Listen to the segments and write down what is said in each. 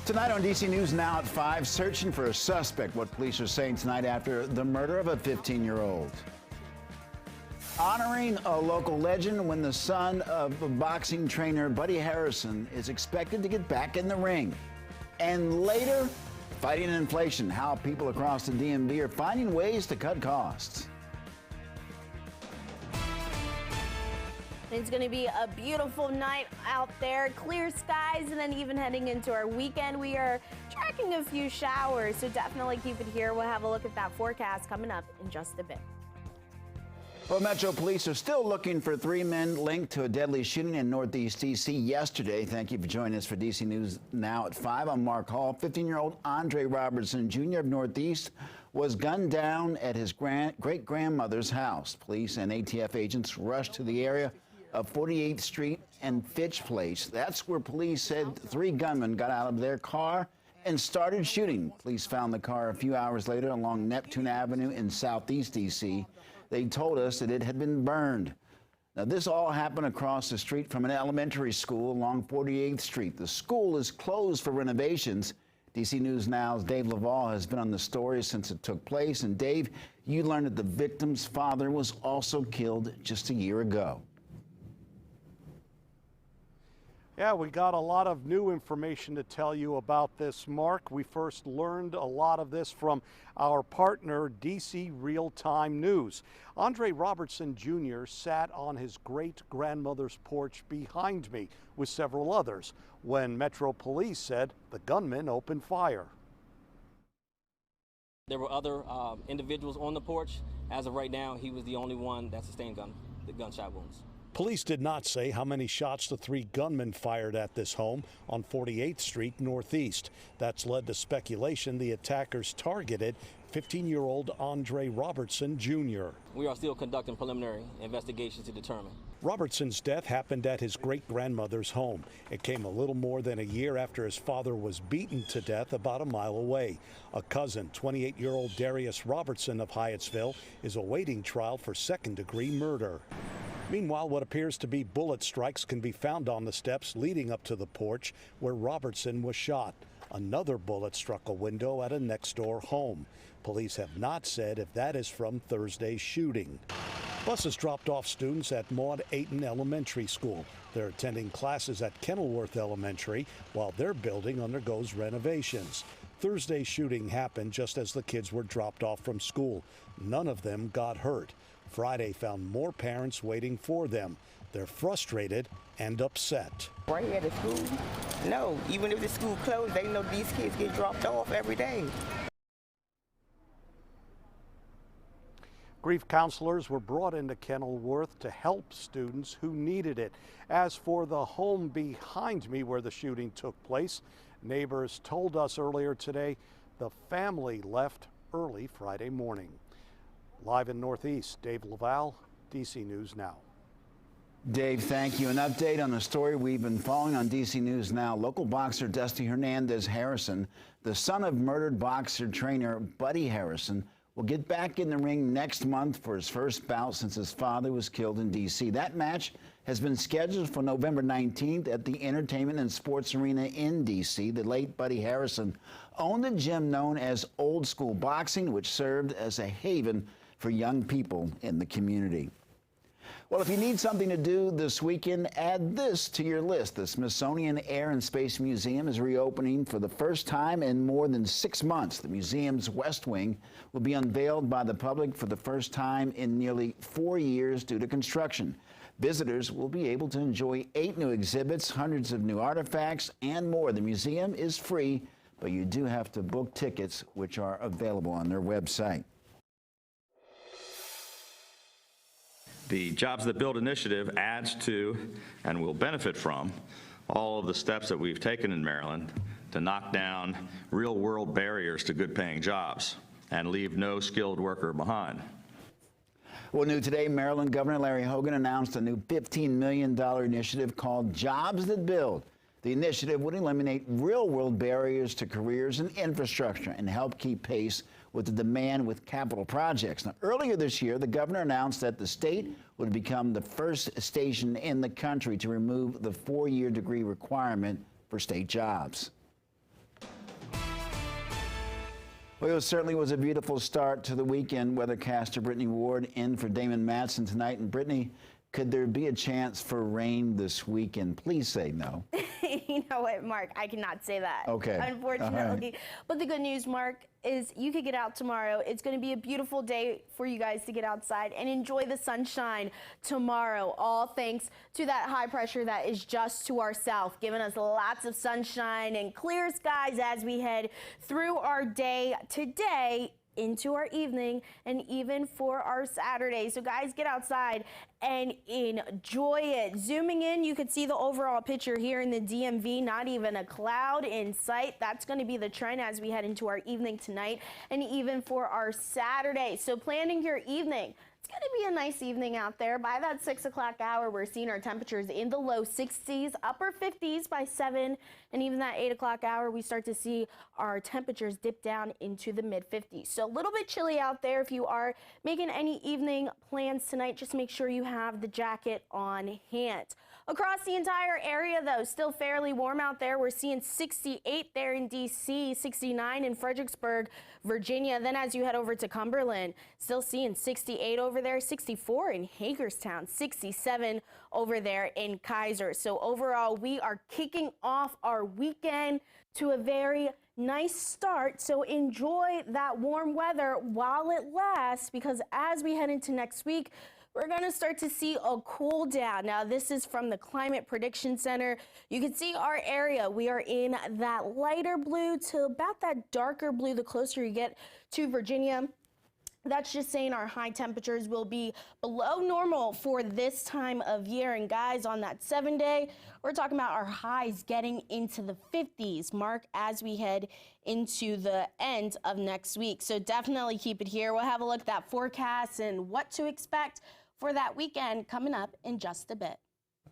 Tonight on DC News Now at 5, searching for a suspect. What police are saying tonight after the murder of a 15-year-old. Honoring a local legend when the son of boxing trainer Buddy Harrison is expected to get back in the ring. And later, fighting inflation, how people across the DMV are finding ways to cut costs. It's going to be a beautiful night out there, clear skies, and then even heading into our weekend, we are tracking a few showers, so definitely keep it here. We'll have a look at that forecast coming up in just a bit. Well, Metro Police are still looking for 3 men linked to a deadly shooting in Northeast D.C. yesterday. Thank you for joining us for DC News Now at 5. I'm Mark Hall. 15-year-old Andre Robertson, Jr. of Northeast, was gunned down at his great-grandmother's house. Police and ATF agents rushed to the area of 48th Street and Fitch Place. That's where police said 3 gunmen got out of their car and started shooting. Police found the car a few hours later along Neptune Avenue in Southeast D.C. They told us that it had been burned. Now, this all happened across the street from an elementary school along 48th Street. The school is closed for renovations. DC News Now's Dave Laval has been on the story since it took place. And Dave, you learned that the victim's father was also killed just a year ago. Yeah, we got a lot of new information to tell you about this, Mark. We first learned a lot of this from our partner, DC Real Time News. Andre Robertson Jr. sat on his great-grandmother's porch behind me with several others when Metro Police said the gunman opened fire. There were other individuals on the porch. As of right now, he was the only one that sustained the gunshot wounds. Police did not say how many shots the 3 gunmen fired at this home on 48th Street Northeast. That's led to speculation the attackers targeted 15-year-old Andre Robertson Jr. We are still conducting preliminary investigations to determine. Robertson's death happened at his great-grandmother's home. It came a little more than a year after his father was beaten to death about a mile away. A cousin, 28-year-old Darius Robertson of Hyattsville, is awaiting trial for second-degree murder. Meanwhile, what appears to be bullet strikes can be found on the steps leading up to the porch where Robertson was shot. Another bullet struck a window at a next-door home. Police have not said if that is from Thursday's shooting. Buses dropped off students at Maud Ayton Elementary School. They're attending classes at Kenilworth Elementary while their building undergoes renovations. Thursday's shooting happened just as the kids were dropped off from school. None of them got hurt. Friday found more parents waiting for them. They're frustrated and upset. Right here at the school? No, even if the school closed, they know these kids get dropped off every day. Grief counselors were brought into Kenilworth to help students who needed it. As for the home behind me where the shooting took place, neighbors told us earlier today the family left early Friday morning. Live in Northeast, Dave Laval, DC News Now. Dave, thank you. An update on a story we've been following on DC News Now. Local boxer Dusty Hernandez Harrison, the son of murdered boxer trainer Buddy Harrison, will get back in the ring next month for his first bout since his father was killed in D.C. That match has been scheduled for November 19th at the Entertainment and Sports Arena in D.C. The late Buddy Harrison owned a gym known as Old School Boxing, which served as a haven for young people in the community. Well, if you need something to do this weekend, add this to your list. The Smithsonian Air and Space Museum is reopening for the first time in more than 6 months. The museum's West Wing will be unveiled by the public for the first time in nearly 4 years due to construction. Visitors will be able to enjoy 8 new exhibits, hundreds of new artifacts, and more. The museum is free, but you do have to book tickets, which are available on their website. The Jobs That Build initiative adds to and will benefit from all of the steps that we've taken in Maryland to knock down real-world barriers to good-paying jobs and leave no skilled worker behind. Well, new today, Maryland Governor Larry Hogan announced a new $15 million initiative called Jobs That Build. The initiative would eliminate real-world barriers to careers and infrastructure and help keep pace with the demand with capital projects. Now, earlier this year, the governor announced that the state would become the first station in the country to remove the 4-year degree requirement for state jobs. Well, it certainly was a beautiful start to the weekend. Weathercaster Brittany Ward in for Damon Matson tonight. And Brittany, could there be a chance for rain this weekend? Please say no. You know what, Mark? I cannot say that. Okay. Unfortunately. Right. But the good news, Mark, is you could get out tomorrow. It's going to be a beautiful day for you guys to get outside and enjoy the sunshine tomorrow. All thanks to that high pressure that is just to our south, giving us lots of sunshine and clear skies as we head through our day today into our evening and even for our Saturday. So guys, get outside and enjoy it. Zooming in, you could see the overall picture here in the DMV, not even a cloud in sight. That's going to be the trend as we head into our evening tonight and even for our Saturday. So planning your evening. It's going to be a nice evening out there. By that 6 o'clock hour, we're seeing our temperatures in the low 60s, upper 50s by 7, and even that 8 o'clock hour, we start to see our temperatures dip down into the mid 50s. So a little bit chilly out there. If you are making any evening plans tonight, just make sure you have the jacket on hand. Across the entire area, though, still fairly warm out there. We're seeing 68 there in D.C., 69 in Fredericksburg, Virginia. Then as you head over to Cumberland, still seeing 68 over there, 64 in Hagerstown, 67 over there in Kaiser. So overall, we are kicking off our weekend to a very nice start. So enjoy that warm weather while it lasts, because as we head into next week, we're going to start to see a cool down. Now, this is from the Climate Prediction Center. You can see our area. We are in that lighter blue to about that darker blue the closer you get to Virginia. That's just saying our high temperatures will be below normal for this time of year. And guys, on that 7-day, we're talking about our highs getting into the 50s, Mark, as we head into the end of next week. So definitely keep it here. We'll have a look at that forecast and what to expect for that weekend coming up in just a bit.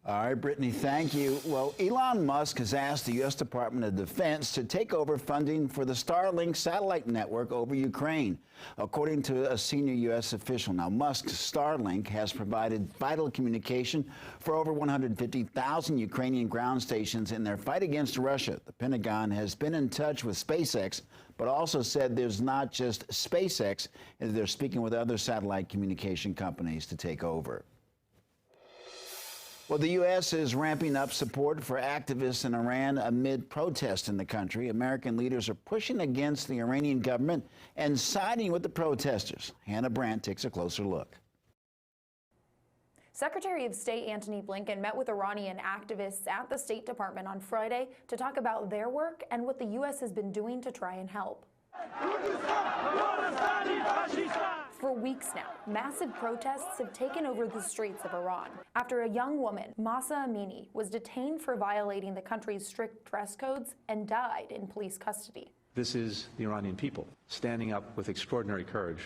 All right, Brittany, thank you. Well, Elon Musk has asked the U.S. Department of Defense to take over funding for the Starlink satellite network over Ukraine, according to a senior U.S. official. Now, Musk's Starlink has provided vital communication for over 150,000 Ukrainian ground stations in their fight against Russia. The Pentagon has been in touch with SpaceX, but also said there's not just SpaceX, and they're speaking with other satellite communication companies to take over. Well, the U.S. is ramping up support for activists in Iran amid protests in the country. American leaders are pushing against the Iranian government and siding with the protesters. Hannah Brandt takes a closer look. Secretary of State Antony Blinken met with Iranian activists at the State Department on Friday to talk about their work and what the U.S. has been doing to try and help. For weeks now, massive protests have taken over the streets of Iran after a young woman, Mahsa Amini, was detained for violating the country's strict dress codes and died in police custody. This is the Iranian people standing up with extraordinary courage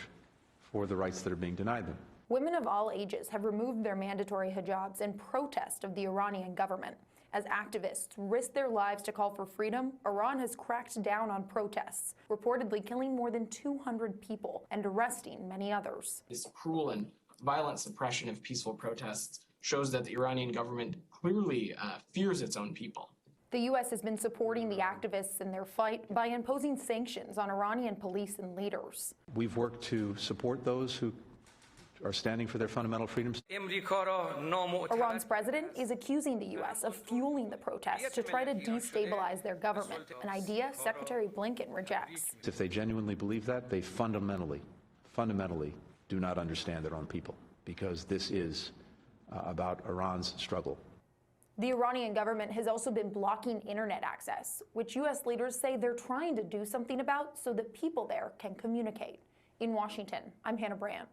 for the rights that are being denied them. Women of all ages have removed their mandatory hijabs in protest of the Iranian government. As activists risk their lives to call for freedom, Iran has cracked down on protests, reportedly killing more than 200 people and arresting many others. This cruel and violent suppression of peaceful protests shows that the Iranian government clearly fears its own people. The U.S. has been supporting the activists in their fight by imposing sanctions on Iranian police and leaders. We've worked to support those who are standing for their fundamental freedoms. Iran's president is accusing the U.S. of fueling the protests to try to destabilize their government, an idea Secretary Blinken rejects. If they genuinely believe that, they fundamentally do not understand their own people, because this is about Iran's struggle. The Iranian government has also been blocking internet access, which U.S. leaders say they're trying to do something about so that people there can communicate. In Washington, I'm Hannah Brandt.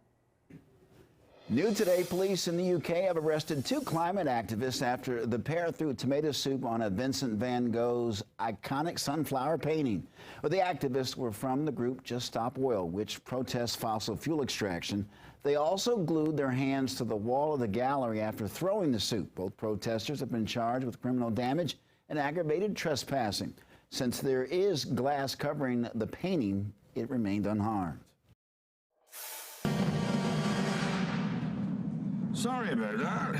New today, police in the UK have arrested 2 climate activists after the pair threw tomato soup on a Vincent van Gogh's iconic sunflower painting. Well, the activists were from the group Just Stop Oil, which protests fossil fuel extraction. They also glued their hands to the wall of the gallery after throwing the soup. Both protesters have been charged with criminal damage and aggravated trespassing. Since there is glass covering the painting, it remained unharmed. Sorry about that.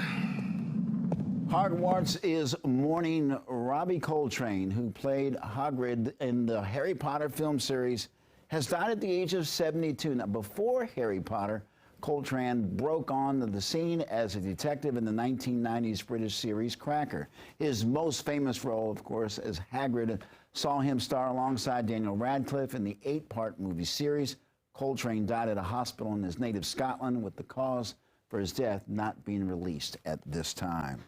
Hogwarts is mourning Robbie Coltrane, who played Hagrid in the Harry Potter film series has died at the age of 72. Now, before Harry Potter, Coltrane broke onto the scene as a detective in the 1990s British series Cracker. His most famous role, of course, as Hagrid saw him star alongside Daniel Radcliffe in the 8-part movie series. Coltrane died at a hospital in his native Scotland, with the cause for his death not being released at this time.